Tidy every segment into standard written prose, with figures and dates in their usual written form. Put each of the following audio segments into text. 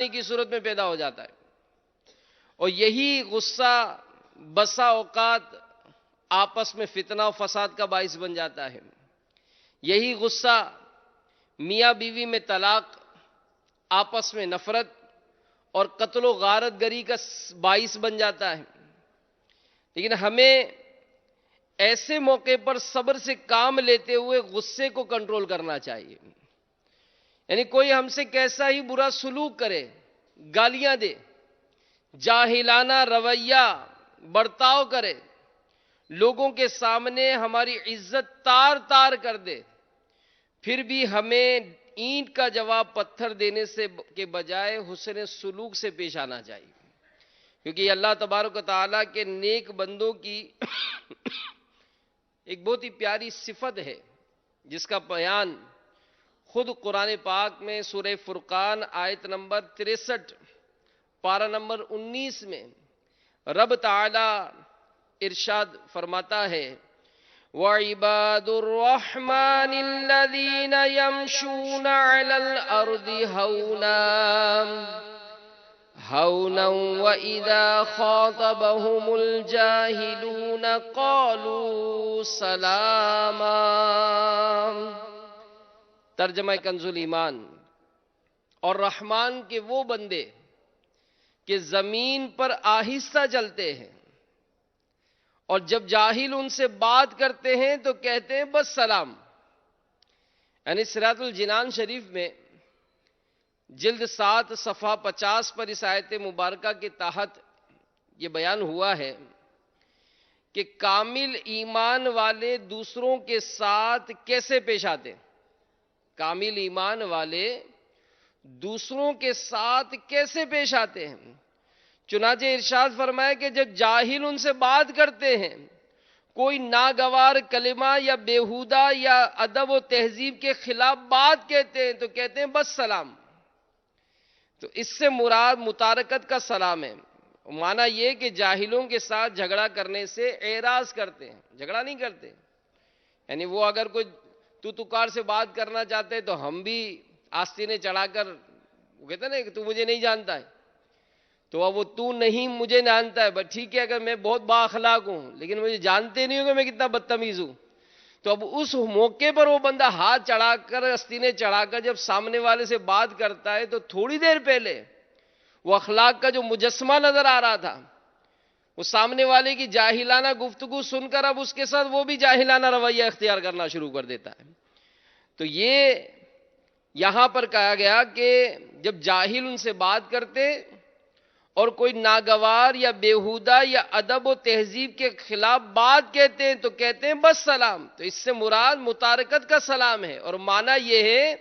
کی صورت میں پیدا ہو جاتا ہے، اور یہی غصہ بسا اوقات آپس میں فتنہ و فساد کا باعث بن جاتا ہے. یہی غصہ میاں بیوی میں طلاق، آپس میں نفرت اور قتل و غارت گری کا باعث بن جاتا ہے. لیکن ہمیں ایسے موقع پر صبر سے کام لیتے ہوئے غصے کو کنٹرول کرنا چاہیے. یعنی کوئی ہم سے کیسا ہی برا سلوک کرے، گالیاں دے، جاہلانہ رویہ برتاؤ کرے، لوگوں کے سامنے ہماری عزت تار تار کر دے، پھر بھی ہمیں اینٹ کا جواب پتھر دینے سے کے بجائے حسن سلوک سے پیش آنا چاہیے. کیونکہ یہ اللہ تبارک و تعالیٰ کے نیک بندوں کی ایک بہت ہی پیاری صفت ہے، جس کا بیان خود قرآن پاک میں سورہ فرقان آیت نمبر 63 پارہ نمبر 19 میں رب تعالی ارشاد فرماتا ہے، وَعِبَادُ الرَّحْمَنِ الَّذِينَ يَمْشُونَ عَلَى الْأَرْضِ هَوْنًا وَإِذَا خَاطَبَهُمُ الْجَاهِلُونَ قَالُوا سَلَامًا. ترجمہ کنز ایمان. اور رحمان کے وہ بندے کہ زمین پر آہستہ چلتے ہیں، اور جب جاہل ان سے بات کرتے ہیں تو کہتے ہیں بس سلام. یعنی صراط الجنان شریف میں جلد 7 صفحہ 50 پر اس آیت مبارکہ کے تحت یہ بیان ہوا ہے کہ کامل ایمان والے دوسروں کے ساتھ کیسے پیش آتے ہیں. کامل ایمان والے دوسروں کے ساتھ کیسے پیش آتے ہیں. چنانچہ ارشاد فرمایا کہ جب جاہل ان سے بات کرتے ہیں، کوئی ناگوار کلمہ یا بیہودہ یا ادب و تہذیب کے خلاف بات کہتے ہیں تو کہتے ہیں بس سلام. تو اس سے مراد متارکت کا سلام ہے. معنی یہ کہ جاہلوں کے ساتھ جھگڑا کرنے سے اعراض کرتے ہیں، جھگڑا نہیں کرتے. یعنی وہ اگر کوئی تکار سے بات کرنا چاہتے ہیں تو ہم بھی آستینے چڑھا کر، وہ کہتے ہیں نا کہ تو مجھے نہیں جانتا ہے، تو اب وہ تو نہیں مجھے جانتا ہے، بس ٹھیک ہے اگر میں بہت با اخلاق ہوں لیکن مجھے جانتے نہیں ہوں کہ میں کتنا بدتمیز ہوں، تو اب اس موقع پر وہ بندہ ہاتھ چڑھا کر، آستینے چڑھا کر جب سامنے والے سے بات کرتا ہے تو تھوڑی دیر پہلے وہ اخلاق کا جو مجسمہ نظر آ رہا تھا، وہ سامنے والے کی جاہلانہ گفتگو سن کر اب اس کے ساتھ وہ بھی جاہلانہ رویہ اختیار کرنا شروع کر دیتا ہے. تو یہ یہاں پر کہا گیا کہ جب جاہل ان سے بات کرتے اور کوئی ناگوار یا بیہودہ یا ادب و تہذیب کے خلاف بات کہتے ہیں تو کہتے ہیں بس سلام. تو اس سے مراد متارکت کا سلام ہے، اور معنی یہ ہے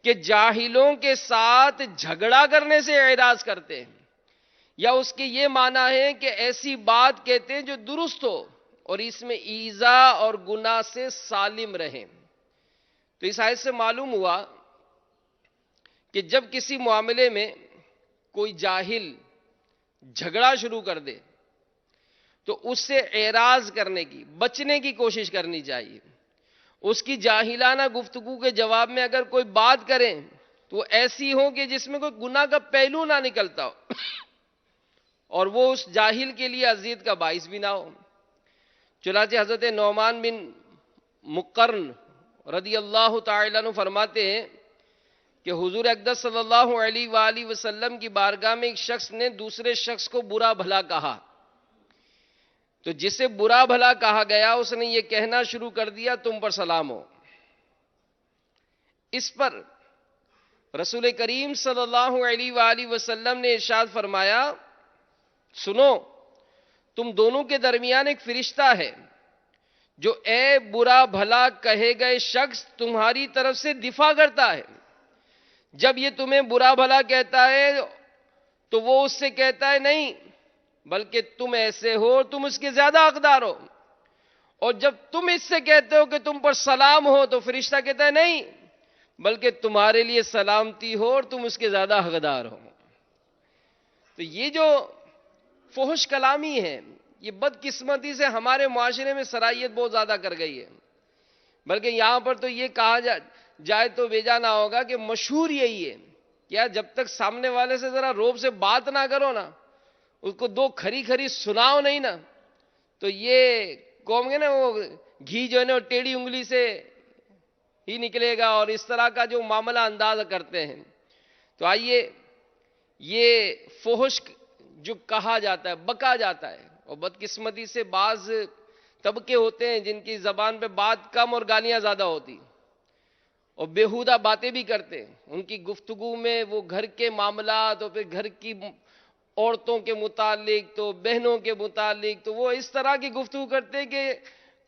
کہ جاہلوں کے ساتھ جھگڑا کرنے سے اعراض کرتے ہیں، یا اس کے یہ معنی ہے کہ ایسی بات کہتے ہیں جو درست ہو اور اس میں ایذا اور گناہ سے سالم رہیں. تو اس آیت سے معلوم ہوا کہ جب کسی معاملے میں کوئی جاہل جھگڑا شروع کر دے تو اس سے اعراض کرنے کی، بچنے کی کوشش کرنی چاہیے. اس کی جاہلانہ گفتگو کے جواب میں اگر کوئی بات کریں تو وہ ایسی ہو کہ جس میں کوئی گناہ کا پہلو نہ نکلتا ہو اور وہ اس جاہل کے لیے اذیت کا باعث بھی نہ ہو. چنانچہ حضرت نعمان بن مقرن رضی اللہ تعالی عنہ فرماتے ہیں کہ حضور اقدس صلی اللہ علیہ وآلہ وسلم کی بارگاہ میں ایک شخص نے دوسرے شخص کو برا بھلا کہا، تو جسے برا بھلا کہا گیا اس نے یہ کہنا شروع کر دیا تم پر سلام ہو. اس پر رسول کریم صلی اللہ علیہ وآلہ وسلم نے ارشاد فرمایا، سنو تم دونوں کے درمیان ایک فرشتہ ہے جو اے برا بھلا کہے گئے شخص تمہاری طرف سے دفاع کرتا ہے. جب یہ تمہیں برا بھلا کہتا ہے تو وہ اس سے کہتا ہے نہیں بلکہ تم ایسے ہو، تم اس کے زیادہ حقدار ہو. اور جب تم اس سے کہتے ہو کہ تم پر سلام ہو تو فرشتہ کہتا ہے نہیں بلکہ تمہارے لیے سلامتی ہو اور تم اس کے زیادہ حقدار ہو. تو یہ جو فحش کلامی ہے، یہ بدقسمتی سے ہمارے معاشرے میں سرائیت بہت زیادہ کر گئی ہے. بلکہ یہاں پر تو یہ کہا جائے تو بیجا نہ ہوگا کہ مشہور یہی ہے کیا جب تک سامنے والے سے ذرا روب سے بات نہ کرو نا، اس کو دو کھری کھری سناؤ نہیں نا، تو یہ قوم گے نا وہ گھی جو ہے نا ٹیڑھی انگلی سے ہی نکلے گا، اور اس طرح کا جو معاملہ انداز کرتے ہیں۔ تو آئیے، یہ فحش جو کہا جاتا ہے، بکا جاتا ہے، اور بدقسمتی سے بعض طبقے ہوتے ہیں جن کی زبان پہ بات کم اور گالیاں زیادہ ہوتی، اور بیہودہ باتیں بھی کرتے ہیں۔ ان کی گفتگو میں وہ گھر کے معاملات اور پھر گھر کی عورتوں کے متعلق، تو بہنوں کے متعلق، تو وہ اس طرح کی گفتگو کرتے کہ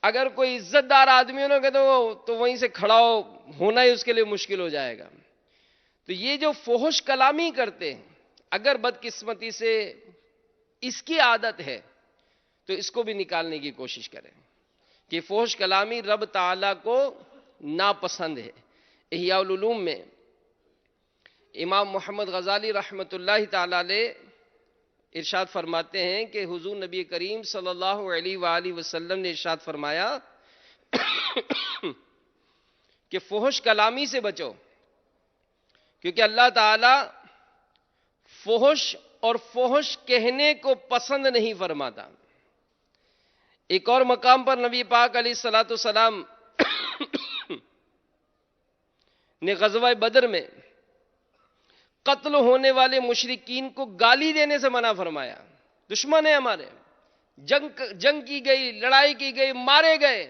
اگر کوئی عزت دار آدمی ہونا کہ تو وہیں سے کھڑا ہونا ہی اس کے لیے مشکل ہو جائے گا۔ تو یہ جو فحش کلامی کرتے ہیں، اگر بدقسمتی سے اس کی عادت ہے تو اس کو بھی نکالنے کی کوشش کریں، کہ فحش کلامی رب تعالیٰ کو ناپسند ہے۔ احیاء العلوم میں امام محمد غزالی رحمۃ اللہ تعالی علیہ ارشاد فرماتے ہیں کہ حضور نبی کریم صلی اللہ علیہ وآلہ وسلم نے ارشاد فرمایا کہ فحش کلامی سے بچو، کیونکہ اللہ تعالی فحش اور فحش کہنے کو پسند نہیں فرماتا۔ ایک اور مقام پر نبی پاک علیہ الصلوۃ والسلام نے غزوہ بدر میں قتل ہونے والے مشرکین کو گالی دینے سے منع فرمایا۔ دشمن ہیں ہمارے، جنگ کی گئی، لڑائی کی گئی، مارے گئے،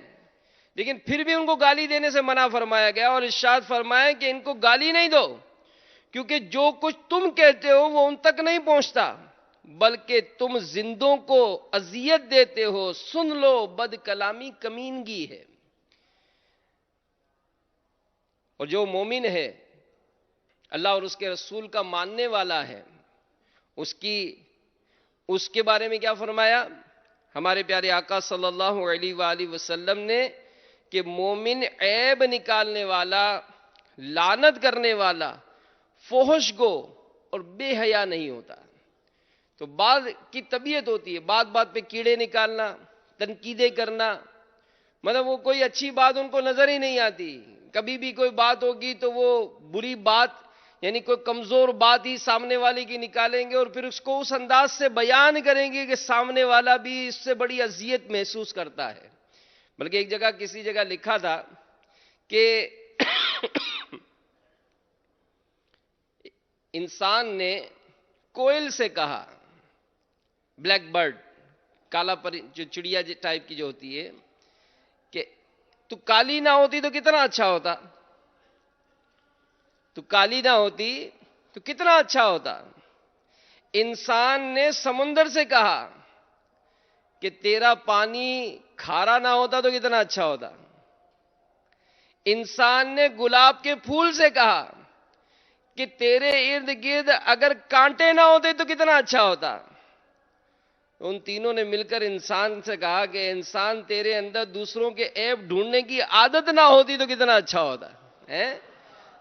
لیکن پھر بھی ان کو گالی دینے سے منع فرمایا گیا، اور ارشاد فرمایا کہ ان کو گالی نہیں دو، کیونکہ جو کچھ تم کہتے ہو وہ ان تک نہیں پہنچتا، بلکہ تم زندوں کو اذیت دیتے ہو، سن لو، بد کلامی کمینگی ہے۔ اور جو مومن ہے، اللہ اور اس کے رسول کا ماننے والا ہے، اس کے بارے میں کیا فرمایا ہمارے پیارے آقا صلی اللہ علیہ وآلہ وسلم نے، کہ مومن عیب نکالنے والا، لعنت کرنے والا، فحش گو اور بے حیا نہیں ہوتا۔ تو بعض کی طبیعت ہوتی ہے بات بات پہ کیڑے نکالنا، تنقیدیں کرنا، مطلب وہ کوئی اچھی بات ان کو نظر ہی نہیں آتی، کبھی بھی کوئی بات ہوگی تو وہ بری بات، یعنی کوئی کمزور بات ہی سامنے والے کی نکالیں گے، اور پھر اس کو اس انداز سے بیان کریں گے کہ سامنے والا بھی اس سے بڑی اذیت محسوس کرتا ہے۔ بلکہ ایک جگہ کسی جگہ لکھا تھا کہ انسان نے کوئل سے کہا، بلیک برڈ، کالا پر جو چڑیا ٹائپ کی جو ہوتی ہے، کہ تو کالی نہ ہوتی تو کتنا اچھا ہوتا، تو کالی نہ ہوتی تو کتنا اچھا ہوتا۔ انسان نے سمندر سے کہا کہ تیرا پانی کھارا نہ ہوتا تو کتنا اچھا ہوتا۔ انسان نے گلاب کے پھول سے کہا کہ تیرے ارد گرد اگر کانٹے نہ ہوتے تو کتنا اچھا ہوتا۔ ان تینوں نے مل کر انسان سے کہا کہ انسان تیرے اندر دوسروں کے عیب ڈھونڈنے کی عادت نہ ہوتی تو کتنا اچھا ہوتا ہے۔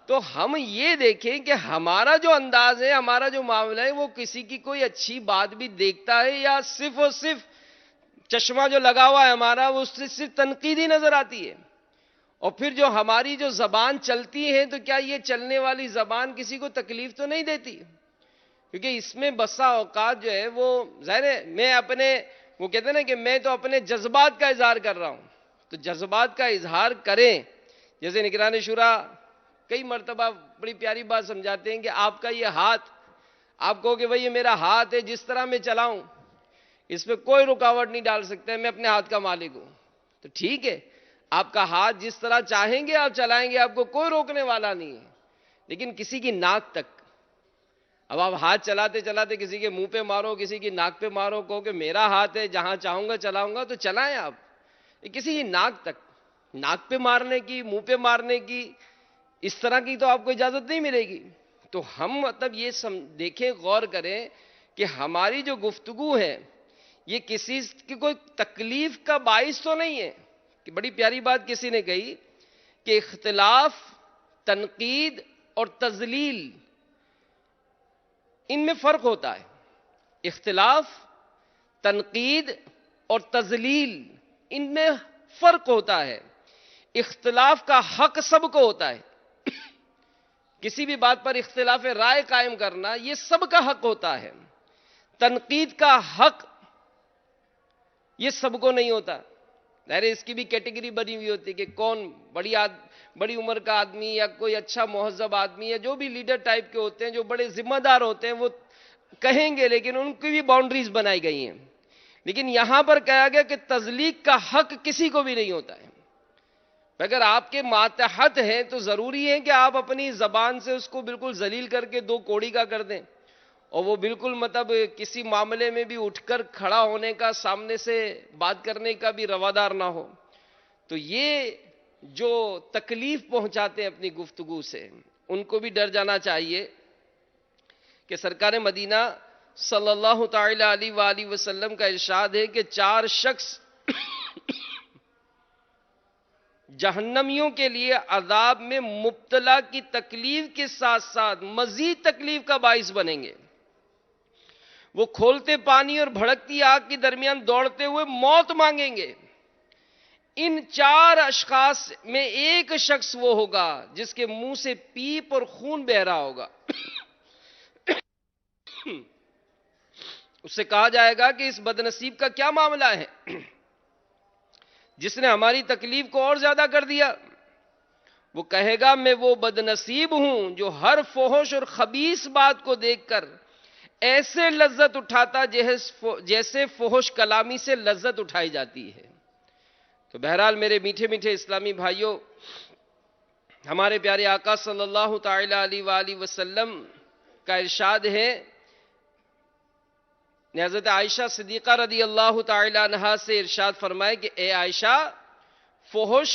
تو ہم یہ دیکھیں کہ ہمارا جو انداز ہے، ہمارا جو معاملہ ہے، وہ کسی کی کوئی اچھی بات بھی دیکھتا ہے یا صرف اور صرف چشمہ جو لگا ہوا ہے ہمارا وہ اس سے صرف تنقیدی نظر آتی ہے۔ اور پھر جو ہماری جو زبان چلتی ہے، تو کیا یہ چلنے والی زبان کسی کو تکلیف تو نہیں دیتی؟ کیونکہ اس میں بسا اوقات جو ہے وہ ظاہر ہے، میں اپنے وہ کہتے ہیں نا کہ میں تو اپنے جذبات کا اظہار کر رہا ہوں، تو جذبات کا اظہار کریں۔ جیسے نگران شورا کئی مرتبہ بڑی پیاری بات سمجھاتے ہیں کہ آپ کا یہ ہاتھ، آپ کہو کہ بھئی یہ میرا ہاتھ ہے، جس طرح میں چلاؤں اس پہ کوئی رکاوٹ نہیں ڈال سکتا ہے، میں اپنے ہاتھ کا مالک ہوں۔ تو ٹھیک ہے، آپ کا ہاتھ جس طرح چاہیں گے آپ چلائیں گے، آپ کو کوئی روکنے والا نہیں ہے، لیکن کسی کی ناک تک، اب آپ ہاتھ چلاتے چلاتے کسی کے منہ پہ مارو، کسی کی ناک پہ مارو، کہو کہ میرا ہاتھ ہے، جہاں چاہوں گا چلاؤں گا، تو چلائیں آپ، کسی کی ناک تک، ناک پہ مارنے کی، منہ پہ مارنے کی، اس طرح کی تو آپ کو اجازت نہیں ملے گی۔ تو ہم مطلب یہ دیکھیں، غور کریں کہ ہماری جو گفتگو ہے یہ کسی کی کوئی تکلیف کا باعث تو نہیں ہے۔ کہ بڑی پیاری بات کسی نے کہی کہ اختلاف، تنقید اور تذلیل، ان میں فرق ہوتا ہے۔ اختلاف، تنقید اور تذلیل، ان میں فرق ہوتا ہے۔ اختلاف کا حق سب کو ہوتا ہے، کسی بھی بات پر اختلاف رائے قائم کرنا یہ سب کا حق ہوتا ہے. تنقید کا حق یہ سب کو نہیں ہوتا. ظاہر اس کی بھی کیٹیگری بنی ہوئی ہوتی ہے کہ کون بڑی عمر کا آدمی یا کوئی اچھا مہذب آدمی یا جو بھی لیڈر ٹائپ کے ہوتے ہیں جو بڑے ذمہ دار ہوتے ہیں وہ کہیں گے، لیکن ان کی بھی باؤنڈریز بنائی گئی ہیں. لیکن یہاں پر کہا گیا کہ تزلیق کا حق کسی کو بھی نہیں ہوتا ہے. اگر آپ کے ماتحت ہیں تو ضروری ہے کہ آپ اپنی زبان سے اس کو بالکل ذلیل کر کے دو کوڑی کا کر دیں، اور وہ بالکل مطلب کسی معاملے میں بھی اٹھ کر کھڑا ہونے کا، سامنے سے بات کرنے کا بھی روادار نہ ہو. تو یہ جو تکلیف پہنچاتے ہیں اپنی گفتگو سے، ان کو بھی ڈر جانا چاہیے کہ سرکار مدینہ صلی اللہ تعالی علیہ وآلہ وسلم کا ارشاد ہے کہ 4 شخص جہنمیوں کے لیے عذاب میں مبتلا کی تکلیف کے ساتھ ساتھ مزید تکلیف کا باعث بنیں گے. وہ کھولتے پانی اور بھڑکتی آگ کے درمیان دوڑتے ہوئے موت مانگیں گے. ان 4 اشخاص میں ایک شخص وہ ہوگا جس کے منہ سے پیپ اور خون بہ رہا ہوگا. اس سے کہا جائے گا کہ اس بدنصیب کا کیا معاملہ ہے جس نے ہماری تکلیف کو اور زیادہ کر دیا. وہ کہے گا میں وہ بدنصیب ہوں جو ہر فحش اور خبیث بات کو دیکھ کر ایسے لذت اٹھاتا جیسے فحش کلامی سے لذت اٹھائی جاتی ہے. تو بہرحال میرے میٹھے میٹھے اسلامی بھائیوں، ہمارے پیارے آقا صلی اللہ تعالی علیہ وآلہ وسلم کا ارشاد ہے، حضرت عائشہ صدیقہ رضی اللہ تعالی عنہا سے ارشاد فرمائے کہ اے عائشہ، فحش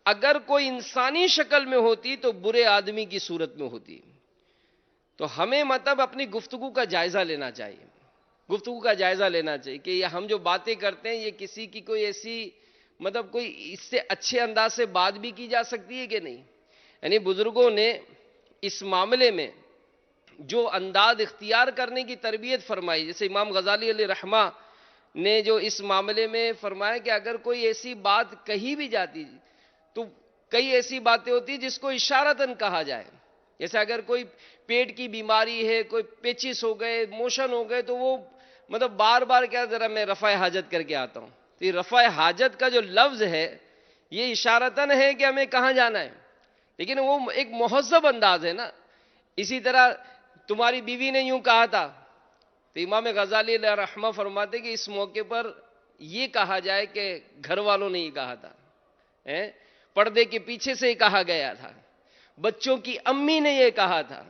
اگر کوئی انسانی شکل میں ہوتی تو برے آدمی کی صورت میں ہوتی. تو ہمیں مطلب اپنی گفتگو کا جائزہ لینا چاہیے. گفتگو کا جائزہ لینا چاہیے کہ یہ ہم جو باتیں کرتے ہیں یہ کسی کی کوئی ایسی مطلب کوئی اس سے اچھے انداز سے بات بھی کی جا سکتی ہے کہ نہیں. یعنی بزرگوں نے اس معاملے میں جو انداز اختیار کرنے کی تربیت فرمائی، جیسے امام غزالی علیہ رحمہ نے جو اس معاملے میں فرمایا کہ اگر کوئی ایسی بات کہی بھی جاتی تو کئی ایسی باتیں ہوتی جس کو اشارتاً کہا جائے. جیسے اگر کوئی پیٹ کی بیماری ہے، کوئی پیچس ہو گئے، موشن ہو گئے، تو وہ مطلب بار بار کیا ذرا میں رفع حاجت کر کے آتا ہوں. تو یہ رفع حاجت کا جو لفظ ہے یہ اشارتاً ہے کہ ہمیں کہاں جانا ہے، لیکن وہ ایک مہذب انداز ہے نا. اسی طرح تمہاری بیوی نے یوں کہا تھا، تو امام غزالی علیہ رحمہ فرماتے کہ اس موقع پر یہ کہا جائے کہ گھر والوں نے یہ کہا تھا، پردے کے پیچھے سے یہ کہا گیا تھا، بچوں کی امی نے یہ کہا تھا.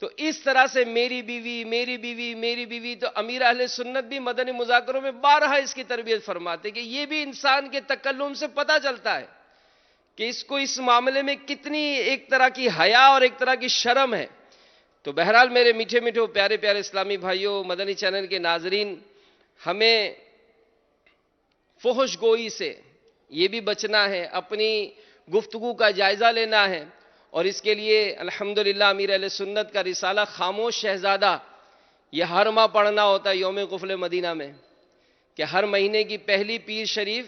تو اس طرح سے میری بیوی میری بیوی میری بیوی. تو امیر اہل سنت بھی مدنی مذاکروں میں بارہا اس کی تربیت فرماتے کہ یہ بھی انسان کے تکلم سے پتہ چلتا ہے کہ اس کو اس معاملے میں کتنی ایک طرح کی حیا اور ایک طرح کی شرم ہے. تو بہرحال میرے میٹھے میٹھے پیارے پیارے اسلامی بھائیوں، مدنی چینل کے ناظرین، ہمیں فحش گوئی سے یہ بھی بچنا ہے، اپنی گفتگو کا جائزہ لینا ہے. اور اس کے لیے الحمدللہ امیر اہل سنت کا رسالہ خاموش شہزادہ یہ ہر ماہ پڑھنا ہوتا ہے یوم قفل مدینہ میں، کہ ہر مہینے کی پہلی پیر شریف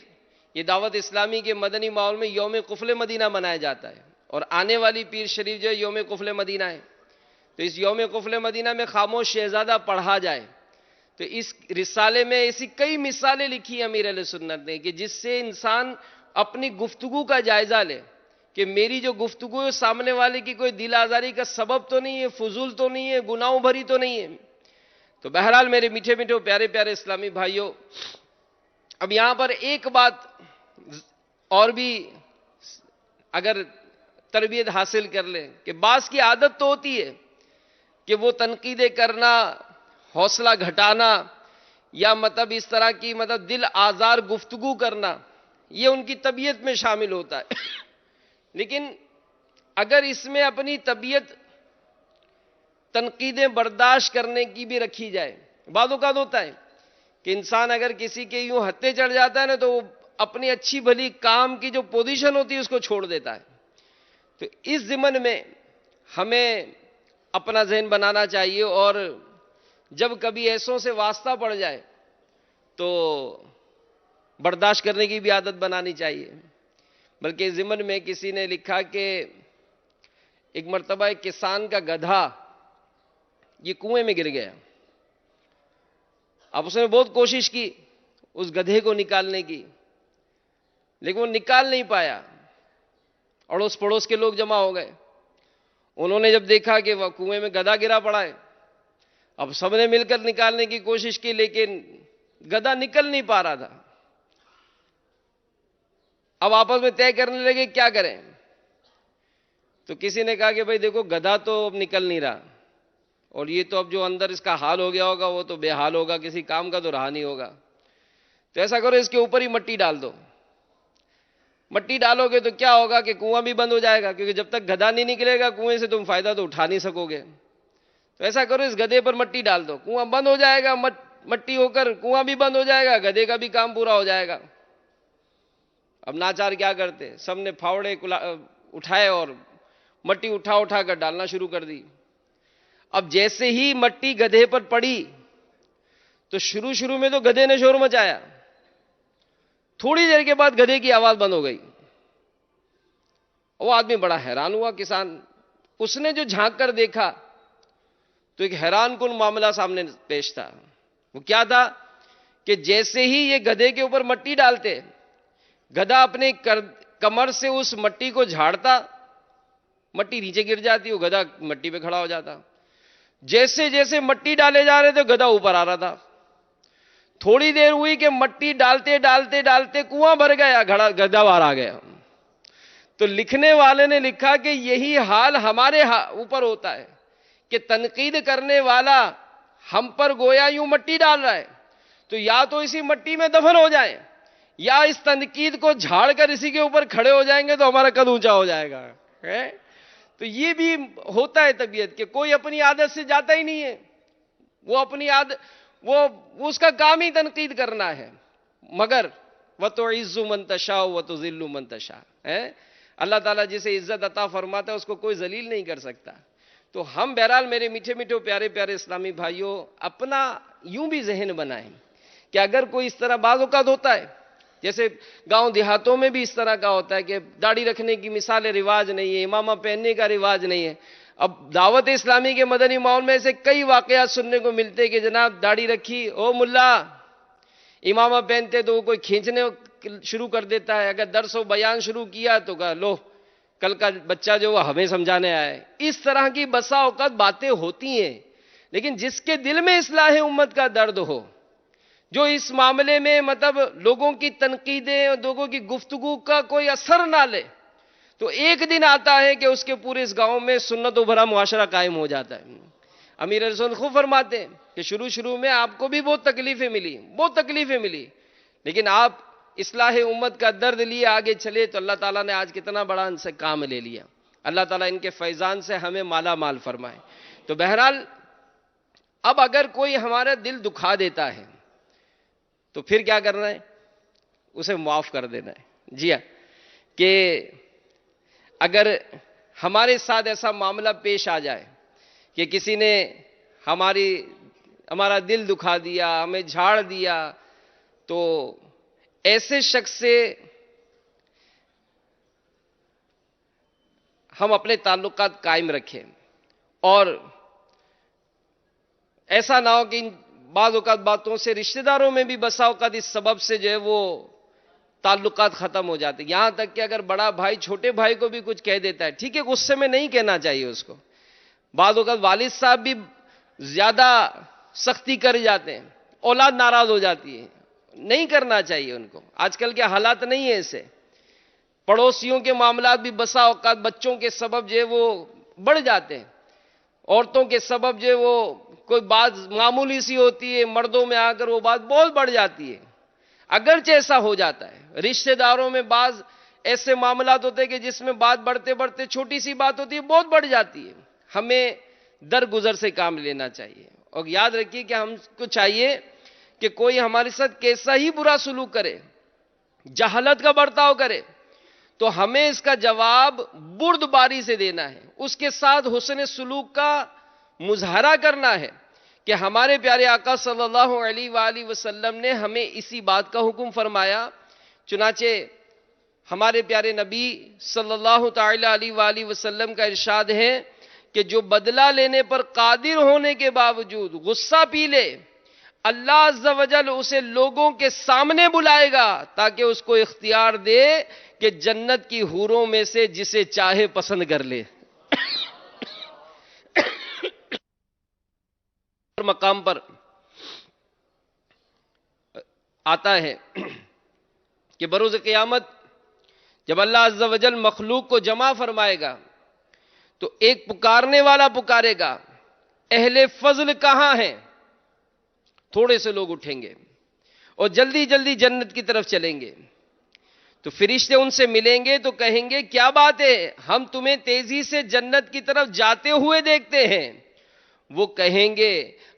یہ دعوت اسلامی کے مدنی ماحول میں یوم قفل مدینہ منایا جاتا ہے، اور آنے والی پیر شریف جو یوم قفل مدینہ ہے. تو اس یوم قفل مدینہ میں خاموش شہزادہ پڑھا جائے. تو اس رسالے میں ایسی کئی مثالیں لکھی ہیں امیر اہل سنت نے کہ جس سے انسان اپنی گفتگو کا جائزہ لے کہ میری جو گفتگو ہے سامنے والے کی کوئی دل آزاری کا سبب تو نہیں ہے، فضول تو نہیں ہے، گناہوں بھری تو نہیں ہے. تو بہرحال میرے میٹھے میٹھے پیارے پیارے اسلامی بھائیوں، اب یہاں پر ایک بات اور بھی اگر تربیت حاصل کر لیں کہ بعض کی عادت تو ہوتی ہے کہ وہ تنقیدیں کرنا، حوصلہ گھٹانا، یا مطلب اس طرح کی مطلب دل آزار گفتگو کرنا، یہ ان کی طبیعت میں شامل ہوتا ہے. لیکن اگر اس میں اپنی طبیعت تنقیدیں برداشت کرنے کی بھی رکھی جائے، بعض اوقات ہوتا ہے کہ انسان اگر کسی کے یوں ہتھے چڑھ جاتا ہے نا تو وہ اپنی اچھی بھلی کام کی جو پوزیشن ہوتی ہے اس کو چھوڑ دیتا ہے. تو اس ضمن میں ہمیں اپنا ذہن بنانا چاہیے، اور جب کبھی ایسوں سے واسطہ پڑ جائے تو برداشت کرنے کی بھی عادت بنانی چاہیے. بلکہ ضمن میں کسی نے لکھا کہ ایک مرتبہ ایک کسان کا گدھا یہ کنویں میں گر گیا. اب اس نے بہت کوشش کی اس گدھے کو نکالنے کی، لیکن وہ نکال نہیں پایا. اڑوس پڑوس کے لوگ جمع ہو گئے. انہوں نے جب دیکھا کہ وہ کنویں میں گدھا گرا پڑا ہے، اب سب نے مل کر نکالنے کی کوشش کی، لیکن گدھا نکل نہیں پا رہا تھا. اب آپس میں طے کرنے لگے کیا کریں. تو کسی نے کہا کہ بھائی دیکھو گدھا تو اب نکل نہیں رہا، اور یہ تو اب جو اندر اس کا حال ہو گیا ہوگا وہ تو بے حال ہوگا، کسی کام کا تو رہا نہیں ہوگا. تو ایسا کرو اس کے اوپر ہی مٹی ڈال دو. مٹی ڈالو گے تو کیا ہوگا کہ کنواں بھی بند ہو جائے گا، کیونکہ جب تک گدھا نہیں نکلے گا کنویں سے تم فائدہ تو اٹھا نہیں سکو گے. تو ایسا کرو اس گدھے پر مٹی ڈال دو، کنواں بند ہو جائے گا، مٹی ہو کر کنواں بھی بند ہو جائے گا، گدھے کا بھی کام پورا ہو جائے گا. اب ناچار کیا کرتے، سب نے پھاوڑے اٹھائے اور مٹی اٹھا اٹھا کر ڈالنا شروع کر دی. اب جیسے ہی مٹی گدھے پر پڑی تو شروع میں تو گدھے نے شور مچایا، تھوڑی دیر کے بعد گدھے کی آواز بند ہو گئی. وہ آدمی بڑا حیران ہوا کسان. اس نے جو جھانک کر دیکھا تو ایک حیران کن معاملہ سامنے پیش تھا. وہ کیا تھا کہ جیسے ہی یہ گدھے کے اوپر مٹی ڈالتے، گدھا اپنے کمر سے اس مٹی کو جھاڑتا، مٹی نیچے گر جاتی، وہ گدھا مٹی پہ کھڑا ہو جاتا. جیسے جیسے مٹی ڈالے جا رہے تھے گدھا اوپر آ رہا تھا. تھوڑی دیر ہوئی کہ مٹی ڈالتے ڈالتے ڈالتے کنواں بھر گیا، گدھا باہر آ گیا. تو لکھنے والے نے لکھا کہ یہی حال ہمارے اوپر ہوتا ہے کہ تنقید کرنے والا ہم پر گویا یوں مٹی ڈال رہا ہے، تو یا تو اسی مٹی میں دفن ہو جائیں یا اس تنقید کو جھاڑ کر اسی کے اوپر کھڑے ہو جائیں گے تو ہمارا قد اونچا ہو جائے گا. تو یہ بھی ہوتا ہے طبیعت کہ کوئی اپنی عادت سے جاتا ہی نہیں ہے. وہ اپنی عادت، وہ اس کا کام ہی تنقید کرنا ہے. مگر وَتُعِزُّ مَن تَشَاءُ وَتُذِلُّ مَن تَشَاءُ، اللہ تعالیٰ جسے عزت عطا فرماتا ہے اس کو کوئی ذلیل نہیں کر سکتا. تو ہم بہرحال میرے میٹھے میٹھے پیارے پیارے اسلامی بھائیوں اپنا یوں بھی ذہن بنائیں کہ اگر کوئی اس طرح بعض اوقات ہوتا ہے، جیسے گاؤں دیہاتوں میں بھی اس طرح کا ہوتا ہے کہ داڑھی رکھنے کی مثال رواج نہیں ہے، امامہ پہننے کا رواج نہیں ہے. اب دعوت اسلامی کے مدنی ماحول میں ایسے کئی واقعات سننے کو ملتے کہ جناب داڑھی رکھی، او ملا، امامہ پہنتے تو وہ کوئی کھینچنے شروع کر دیتا ہے. اگر درس و بیان شروع کیا تو کہا لو کل کا بچہ جو وہ ہمیں سمجھانے آیا ہے. اس طرح کی بسا اوقات باتیں ہوتی ہیں، لیکن جس کے دل میں اصلاح امت کا درد ہو، جو اس معاملے میں مطلب لوگوں کی تنقیدیں اور لوگوں کی گفتگو کا کوئی اثر نہ لے، تو ایک دن آتا ہے کہ اس کے پورے اس گاؤں میں سنت و بھرا معاشرہ قائم ہو جاتا ہے. امیر رسول خود فرماتے ہیں کہ شروع میں آپ کو بھی بہت تکلیفیں ملی، لیکن آپ اصلاح امت کا درد لیے آگے چلے تو اللہ تعالیٰ نے آج کتنا بڑا ان سے کام لے لیا. اللہ تعالیٰ ان کے فیضان سے ہمیں مالا مال فرمائے. تو بہرحال اب اگر کوئی ہمارا دل دکھا دیتا ہے تو پھر کیا کرنا ہے؟ اسے معاف کر دینا ہے. جی ہاں، کہ اگر ہمارے ساتھ ایسا معاملہ پیش آ جائے کہ کسی نے ہمارا دل دکھا دیا، ہمیں جھاڑ دیا، تو ایسے شخص سے ہم اپنے تعلقات قائم رکھیں، اور ایسا نہ ہو کہ بعض اوقات باتوں سے رشتہ داروں میں بھی بسا اوقات اس سبب سے جو ہے وہ تعلقات ختم ہو جاتے. یہاں تک کہ اگر بڑا بھائی چھوٹے بھائی کو بھی کچھ کہہ دیتا ہے، ٹھیک ہے غصے میں نہیں کہنا چاہیے اس کو. بعض اوقات والد صاحب بھی زیادہ سختی کر جاتے ہیں، اولاد ناراض ہو جاتی ہے، نہیں کرنا چاہیے ان کو. آج کل کے حالات نہیں ہیں ایسے. پڑوسیوں کے معاملات بھی بسا اوقات بچوں کے سبب جو ہے وہ بڑھ جاتے ہیں. عورتوں کے سبب جو ہے وہ کوئی بات معمولی سی ہوتی ہے، مردوں میں آ کر وہ بات بہت بڑھ جاتی ہے. اگرچہ ایسا ہو جاتا ہے، رشتہ داروں میں بعض ایسے معاملات ہوتے ہیں کہ جس میں بات بڑھتے بڑھتے چھوٹی سی بات ہوتی ہے بہت بڑھ جاتی ہے. ہمیں درگزر سے کام لینا چاہیے، اور یاد رکھیے کہ ہم کو چاہیے کہ کوئی ہمارے ساتھ کیسا ہی برا سلوک کرے، جہالت کا برتاؤ کرے، تو ہمیں اس کا جواب بردباری سے دینا ہے. اس کے ساتھ حسن سلوک کا مظاہرہ کرنا ہے کہ ہمارے پیارے آقا صلی اللہ علیہ وآلہ وسلم نے ہمیں اسی بات کا حکم فرمایا. چنانچہ ہمارے پیارے نبی صلی اللہ تعالی علیہ وآلہ وسلم کا ارشاد ہے کہ جو بدلہ لینے پر قادر ہونے کے باوجود غصہ پی لے، اللہ عز و جل اسے لوگوں کے سامنے بلائے گا تاکہ اس کو اختیار دے کہ جنت کی حوروں میں سے جسے چاہے پسند کر لے۔ مقام پر آتا ہے کہ بروز قیامت جب اللہ عز و جل مخلوق کو جمع فرمائے گا تو ایک پکارنے والا پکارے گا، اہل فضل کہاں ہیں؟ تھوڑے سے لوگ اٹھیں گے اور جلدی جلدی جنت کی طرف چلیں گے، تو فرشتے ان سے ملیں گے تو کہیں گے کیا بات ہے، ہم تمہیں تیزی سے جنت کی طرف جاتے ہوئے دیکھتے ہیں۔ وہ کہیں گے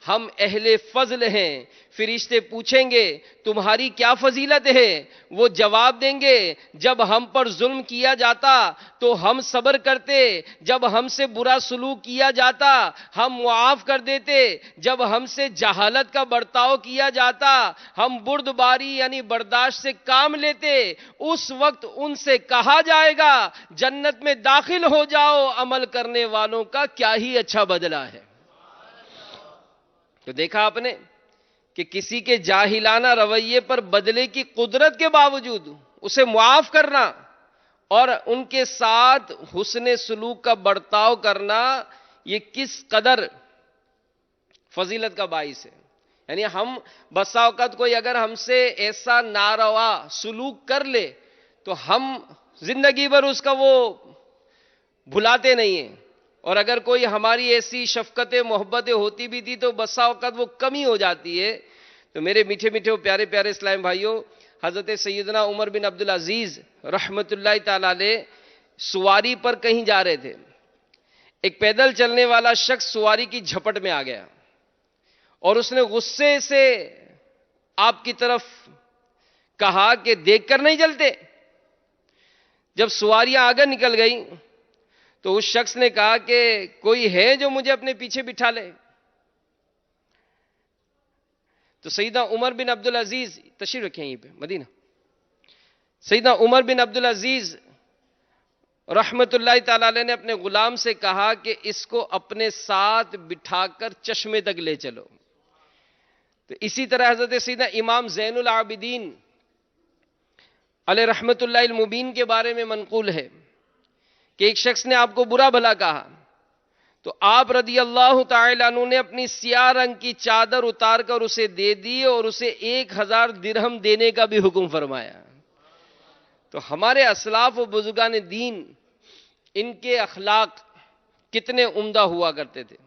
ہم اہل فضل ہیں۔ فرشتے پوچھیں گے تمہاری کیا فضیلت ہے؟ وہ جواب دیں گے جب ہم پر ظلم کیا جاتا تو ہم صبر کرتے، جب ہم سے برا سلوک کیا جاتا ہم معاف کر دیتے، جب ہم سے جہالت کا برتاؤ کیا جاتا ہم بردباری یعنی برداشت سے کام لیتے۔ اس وقت ان سے کہا جائے گا جنت میں داخل ہو جاؤ، عمل کرنے والوں کا کیا ہی اچھا بدلہ ہے۔ تو دیکھا آپ نے کہ کسی کے جاہلانہ رویے پر بدلے کی قدرت کے باوجود اسے معاف کرنا اور ان کے ساتھ حسن سلوک کا برتاؤ کرنا یہ کس قدر فضیلت کا باعث ہے۔ یعنی ہم بسا اوقات کوئی اگر ہم سے ایسا ناروا سلوک کر لے تو ہم زندگی بھر اس کا وہ بھلاتے نہیں ہیں، اور اگر کوئی ہماری ایسی شفقتیں محبتیں ہوتی بھی تھی تو بسا اوقات وہ کمی ہو جاتی ہے۔ تو میرے میٹھے میٹھے پیارے پیارے اسلام بھائیوں، حضرت سیدنا عمر بن عبدالعزیز رحمت اللہ تعالی علیہ سواری پر کہیں جا رہے تھے، ایک پیدل چلنے والا شخص سواری کی جھپٹ میں آ گیا اور اس نے غصے سے آپ کی طرف کہا کہ دیکھ کر نہیں چلتے۔ جب سواریاں آگے نکل گئیں تو اس شخص نے کہا کہ کوئی ہے جو مجھے اپنے پیچھے بٹھا لے؟ تو سیدنا عمر بن عبدالعزیز تشریف رکھیں یہیں پہ مدینہ، سیدنا عمر بن عبدالعزیز رحمت اللہ تعالی علیہ نے اپنے غلام سے کہا کہ اس کو اپنے ساتھ بٹھا کر چشمے تک لے چلو۔ تو اسی طرح حضرت سیدنا امام زین العابدین علیہ رحمت اللہ المبین کے بارے میں منقول ہے کہ ایک شخص نے آپ کو برا بھلا کہا تو آپ رضی اللہ تعالیٰ عنہ نے اپنی سیاہ رنگ کی چادر اتار کر اسے دے دی اور اسے 1000 درہم دینے کا بھی حکم فرمایا۔ تو ہمارے اسلاف و بزرگان دین ان کے اخلاق کتنے عمدہ ہوا کرتے تھے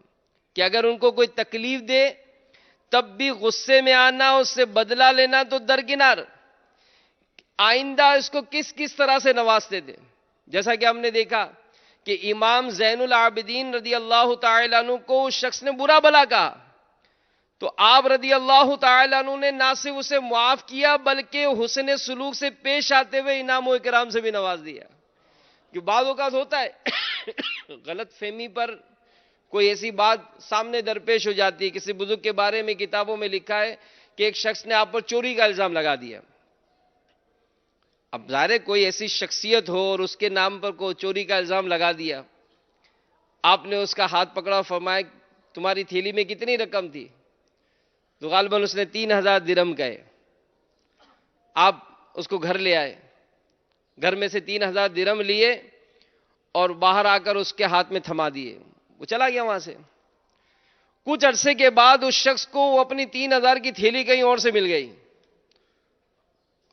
کہ اگر ان کو کوئی تکلیف دے تب بھی غصے میں آنا، اس سے بدلہ لینا تو درکنار، آئندہ اس کو کس کس طرح سے نوازتے تھے۔ جیسا کہ ہم نے دیکھا کہ امام زین العابدین رضی اللہ تعالیٰ عنہ کو اس شخص نے برا بھلا کہا تو آپ رضی اللہ تعالیٰ عنہ نے نہ صرف اسے معاف کیا بلکہ حسن سلوک سے پیش آتے ہوئے انعام و اکرام سے بھی نواز دیا۔ کہ بعض اوقات ہوتا ہے غلط فہمی پر کوئی ایسی بات سامنے درپیش ہو جاتی ہے، کسی بزرگ کے بارے میں کتابوں میں لکھا ہے کہ ایک شخص نے آپ پر چوری کا الزام لگا دیا۔ اب ظاہر ہے کوئی ایسی شخصیت ہو اور اس کے نام پر کوئی چوری کا الزام لگا دیا، آپ نے اس کا ہاتھ پکڑا، فرمایا تمہاری تھیلی میں کتنی رقم تھی؟ تو غالباً اس نے 3000 درہم کہے۔ آپ اس کو گھر لے آئے، گھر میں سے 3000 درہم لیے اور باہر آ کر اس کے ہاتھ میں تھما دیے، وہ چلا گیا وہاں سے۔ کچھ عرصے کے بعد اس شخص کو وہ اپنی 3000 کی تھیلی کہیں اور سے مل گئی،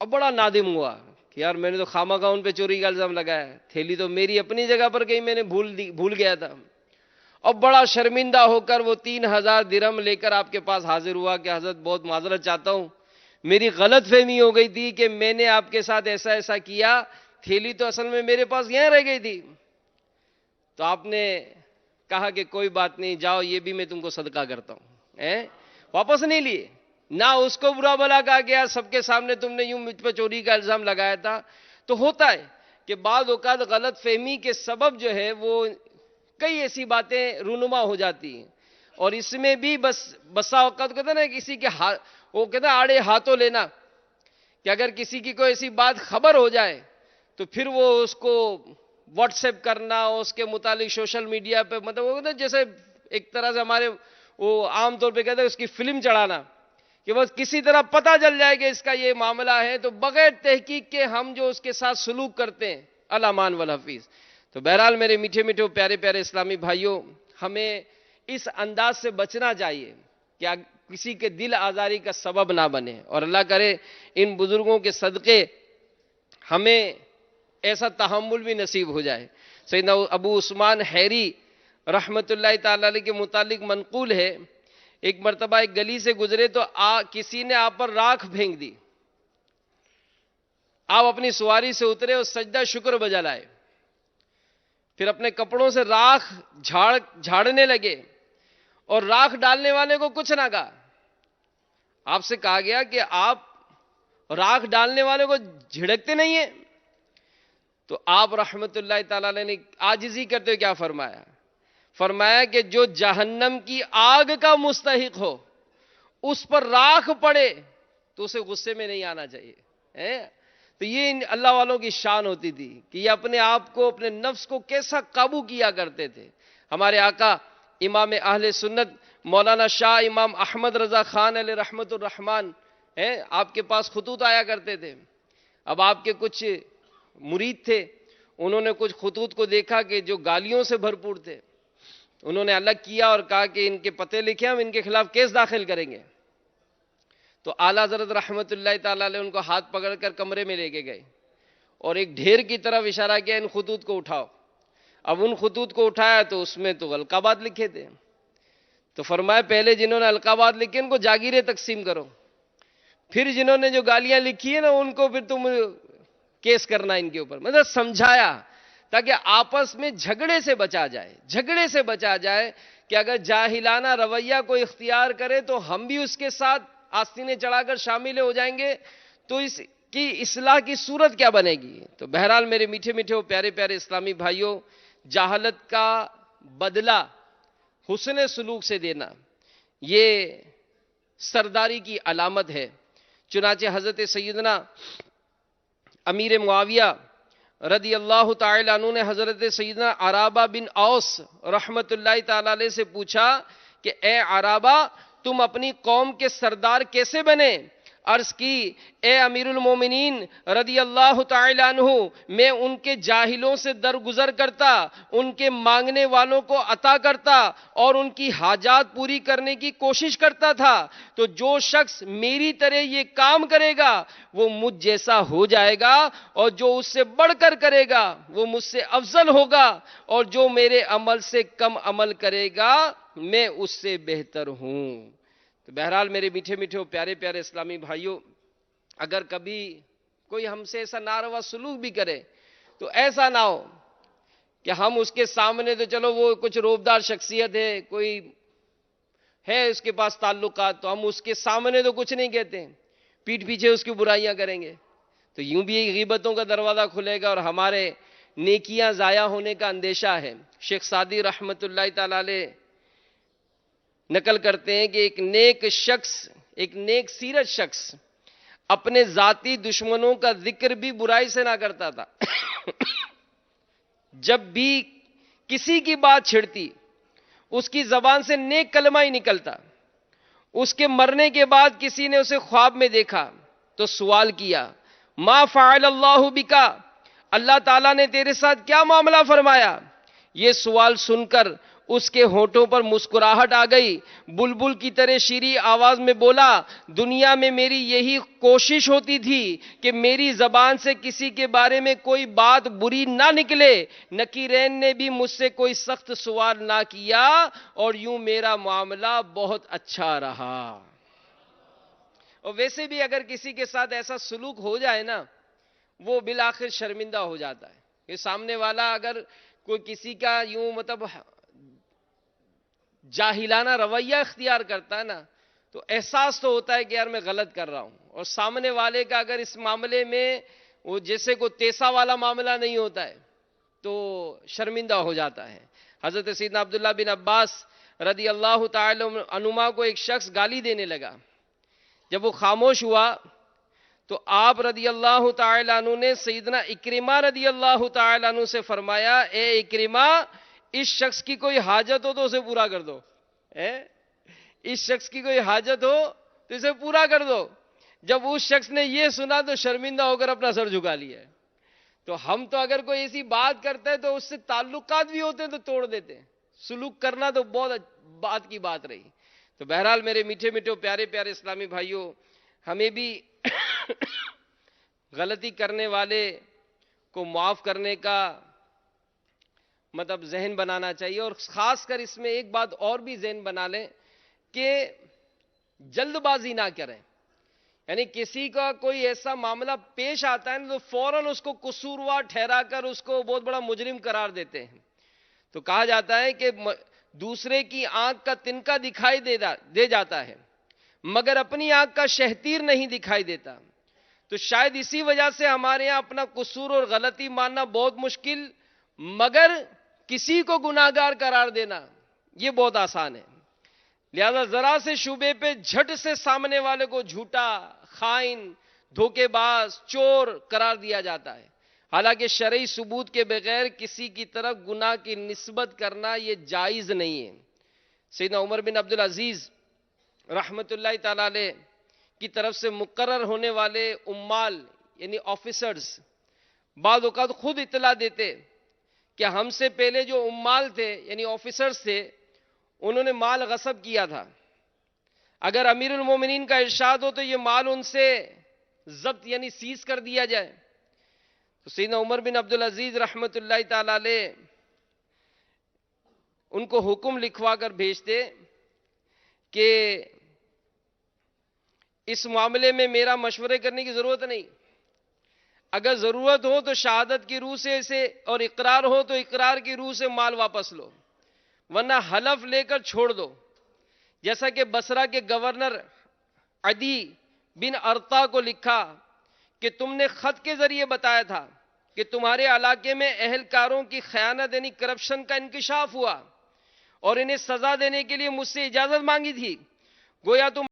اب بڑا نادم ہوا کہ یار میں نے تو خامخواہ ان پہ چوری کا الزام لگایا ہے، تھیلی تو میری اپنی جگہ پر کہیں میں نے بھول گیا تھا۔ اب بڑا شرمندہ ہو کر وہ 3000 درہم لے کر آپ کے پاس حاضر ہوا کہ حضرت بہت معذرت چاہتا ہوں، میری غلط فہمی ہو گئی تھی کہ میں نے آپ کے ساتھ ایسا ایسا کیا، تھیلی تو اصل میں میرے پاس یہاں رہ گئی تھی۔ تو آپ نے کہا کہ کوئی بات نہیں، جاؤ یہ بھی میں تم کو صدقہ کرتا ہوں۔ واپس نہیں لیے، نہ اس کو برا بھلا کہا گیا، سب کے سامنے تم نے یوں مجھ پر چوری کا الزام لگایا تھا۔ تو ہوتا ہے کہ بعض اوقات غلط فہمی کے سبب جو ہے وہ کئی ایسی باتیں رونما ہو جاتی ہیں، اور اس میں بھی بسا اوقات کہتے ہیں نا کسی کے وہ کہتے ہیں آڑے ہاتھوں لینا، کہ اگر کسی کی کوئی ایسی بات خبر ہو جائے تو پھر وہ اس کو واٹس ایپ کرنا، اس کے متعلق سوشل میڈیا پہ مطلب وہ جیسے ایک طرح سے ہمارے وہ عام طور پہ کہتے ہیں اس کی فلم چڑھانا، کہ بس کسی طرح پتہ چل جائے کہ اس کا یہ معاملہ ہے، تو بغیر تحقیق کے ہم جو اس کے ساتھ سلوک کرتے ہیں، الامان والحفیظ۔ تو بہرحال میرے میٹھے میٹھے پیارے پیارے اسلامی بھائیوں، ہمیں اس انداز سے بچنا چاہیے کہ کسی کے دل آزاری کا سبب نہ بنے، اور اللہ کرے ان بزرگوں کے صدقے ہمیں ایسا تحمل بھی نصیب ہو جائے۔ سیدنا ابو عثمان حیری رحمت اللہ تعالی علیہ کے متعلق منقول ہے، ایک مرتبہ ایک گلی سے گزرے تو کسی نے آپ پر راکھ پھینک دی، آپ اپنی سواری سے اترے اور سجدہ شکر بجا لائے، پھر اپنے کپڑوں سے راکھ جھاڑنے لگے اور راکھ ڈالنے والے کو کچھ نہ کہا۔ آپ سے کہا گیا کہ آپ راکھ ڈالنے والے کو جھڑکتے نہیں ہیں؟ تو آپ رحمت اللہ تعالی علیہ نے عاجزی کرتے ہوئے کیا فرمایا؟ فرمایا کہ جو جہنم کی آگ کا مستحق ہو اس پر راکھ پڑے تو اسے غصے میں نہیں آنا چاہیے۔ تو یہ اللہ والوں کی شان ہوتی تھی کہ یہ اپنے آپ کو، اپنے نفس کو کیسا قابو کیا کرتے تھے۔ ہمارے آقا امام اہل سنت مولانا شاہ امام احمد رضا خان علیہ رحمت الرحمن آپ کے پاس خطوط آیا کرتے تھے۔ اب آپ کے کچھ مرید تھے، انہوں نے کچھ خطوط کو دیکھا کہ جو گالیوں سے بھرپور تھے، انہوں نے الگ کیا اور کہا کہ ان کے پتے لکھیں، ہم ان کے خلاف کیس داخل کریں گے۔ تو اعلیٰ حضرت رحمت اللہ تعالی علیہ ان کو ہاتھ پکڑ کر کمرے میں لے کے گئے اور ایک ڈھیر کی طرف اشارہ کیا، ان خطوط کو اٹھاؤ۔ اب ان خطوط کو اٹھایا تو اس میں تو القابات لکھے تھے، تو فرمایا پہلے جنہوں نے القابات لکھے ان کو جاگیریں تقسیم کرو، پھر جنہوں نے جو گالیاں لکھی ہیں نا ان کو پھر تم کیس کرنا ان کے اوپر۔ مطلب سمجھایا تاکہ آپس میں جھگڑے سے بچا جائے، جھگڑے سے بچا جائے کہ اگر جاہلانہ رویہ کو اختیار کرے تو ہم بھی اس کے ساتھ آستینیں چڑھا کر شامل ہو جائیں گے، تو اس کی اصلاح کی صورت کیا بنے گی؟ تو بہرحال میرے میٹھے میٹھے پیارے پیارے اسلامی بھائیوں، جہالت کا بدلہ حسن سلوک سے دینا یہ سرداری کی علامت ہے۔ چنانچہ حضرت سیدنا امیر معاویہ رضی اللہ تعالی عنہ نے حضرت سیدنا عرابہ بن اوس رحمت اللہ تعالی علیہ سے پوچھا کہ اے عرابہ، تم اپنی قوم کے سردار کیسے بنے؟ عرض کی اے امیر المومنین رضی اللہ تعالی عنہ، میں ان کے جاہلوں سے درگزر کرتا، ان کے مانگنے والوں کو عطا کرتا اور ان کی حاجات پوری کرنے کی کوشش کرتا تھا۔ تو جو شخص میری طرح یہ کام کرے گا وہ مجھ جیسا ہو جائے گا، اور جو اس سے بڑھ کر کرے گا وہ مجھ سے افضل ہوگا، اور جو میرے عمل سے کم عمل کرے گا میں اس سے بہتر ہوں۔ تو بہرحال میرے میٹھے میٹھے پیارے پیارے اسلامی بھائیوں، اگر کبھی کوئی ہم سے ایسا ناروا سلوک بھی کرے تو ایسا نہ ہو کہ ہم اس کے سامنے، تو چلو وہ کچھ روبدار شخصیت ہے، کوئی ہے اس کے پاس تعلقات، تو ہم اس کے سامنے تو کچھ نہیں کہتے، پیٹھ پیچھے اس کی برائیاں کریں گے، تو یوں بھی غیبتوں کا دروازہ کھلے گا اور ہمارے نیکیاں ضائع ہونے کا اندیشہ ہے۔ شیخ سعدی رحمت اللہ تعالی علیہ نقل کرتے ہیں کہ ایک نیک سیرت شخص اپنے ذاتی دشمنوں کا ذکر بھی برائی سے نہ کرتا تھا۔ جب بھی کسی کی بات چھڑتی اس کی زبان سے نیک کلمہ ہی نکلتا۔ اس کے مرنے کے بعد کسی نے اسے خواب میں دیکھا تو سوال کیا، ما فعل اللہ بکا، اللہ تعالیٰ نے تیرے ساتھ کیا معاملہ فرمایا؟ یہ سوال سن کر اس کے ہونٹوں پر مسکراہٹ آ گئی، بلبل کی طرح شیریں آواز میں بولا، دنیا میں میری یہی کوشش ہوتی تھی کہ میری زبان سے کسی کے بارے میں کوئی بات بری نہ نکلے، نکیرین نے بھی مجھ سے کوئی سخت سوال نہ کیا اور یوں میرا معاملہ بہت اچھا رہا۔ اور ویسے بھی اگر کسی کے ساتھ ایسا سلوک ہو جائے نا، وہ بالآخر شرمندہ ہو جاتا ہے کہ سامنے والا اگر کوئی کسی کا یوں مطلب جاہلانہ رویہ اختیار کرتا ہے نا، تو احساس تو ہوتا ہے کہ یار میں غلط کر رہا ہوں، اور سامنے والے کا اگر اس معاملے میں وہ جیسے کوئی تیسا والا معاملہ نہیں ہوتا ہے تو شرمندہ ہو جاتا ہے۔ حضرت سیدنا عبداللہ بن عباس رضی اللہ تعالی عنہما کو ایک شخص گالی دینے لگا، جب وہ خاموش ہوا تو آپ رضی اللہ تعالیٰ عنہ نے سیدنا اکرمہ رضی اللہ تعالیٰ عنہ سے فرمایا، اے اکرمہ، اس شخص کی کوئی حاجت ہو تو اسے پورا کر دو، اس شخص کی کوئی حاجت ہو تو اسے پورا کر دو۔ جب اس شخص نے یہ سنا تو شرمندہ ہو کر اپنا سر جھکا لیا ہے۔ تو ہم تو اگر کوئی ایسی بات کرتے ہیں تو اس سے تعلقات بھی ہوتے ہیں تو توڑ دیتے ہیں، سلوک کرنا تو بہت بات کی بات رہی۔ تو بہرحال میرے میٹھے میٹھے پیارے پیارے اسلامی بھائیوں، ہمیں بھی غلطی کرنے والے کو معاف کرنے کا مطلب ذہن بنانا چاہیے، اور خاص کر اس میں ایک بات اور بھی ذہن بنا لیں کہ جلد بازی نہ کریں۔ یعنی کسی کا کوئی ایسا معاملہ پیش آتا ہے تو فوراً اس کو قصوروار ٹھہرا کر اس کو بہت بڑا مجرم قرار دیتے ہیں۔ تو کہا جاتا ہے کہ دوسرے کی آنکھ کا تنکا دکھائی دے جاتا ہے، مگر اپنی آنکھ کا شہتیر نہیں دکھائی دیتا۔ تو شاید اسی وجہ سے ہمارے ہاں اپنا قصور اور غلطی ماننا بہت مشکل، مگر کسی کو گناہگار قرار دینا یہ بہت آسان ہے۔ لہذا ذرا سے شبے پہ جھٹ سے سامنے والے کو جھوٹا، خائن، دھوکے باز، چور قرار دیا جاتا ہے، حالانکہ شرعی ثبوت کے بغیر کسی کی طرف گناہ کی نسبت کرنا یہ جائز نہیں ہے۔ سیدنا عمر بن عبدالعزیز رحمت اللہ تعالی علیہ کی طرف سے مقرر ہونے والے عمال یعنی آفیسرز بعض اوقات خود اطلاع دیتے کہ ہم سے پہلے جو عمال تھے یعنی آفیسرز تھے انہوں نے مال غصب کیا تھا، اگر امیر المومنین کا ارشاد ہو تو یہ مال ان سے ضبط یعنی سیز کر دیا جائے۔ تو سیدنا عمر بن عبدالعزیز رحمت اللہ تعالی علیہ ان کو حکم لکھوا کر بھیجتے کہ اس معاملے میں میرا مشورے کرنے کی ضرورت نہیں، اگر ضرورت ہو تو شہادت کی روح سے اسے، اور اقرار ہو تو اقرار کی روح سے مال واپس لو، ورنہ حلف لے کر چھوڑ دو۔ جیسا کہ بصرہ کے گورنر عدی بن ارطا کو لکھا کہ تم نے خط کے ذریعے بتایا تھا کہ تمہارے علاقے میں اہلکاروں کی خیانت یعنی کرپشن کا انکشاف ہوا اور انہیں سزا دینے کے لیے مجھ سے اجازت مانگی تھی، گویا تم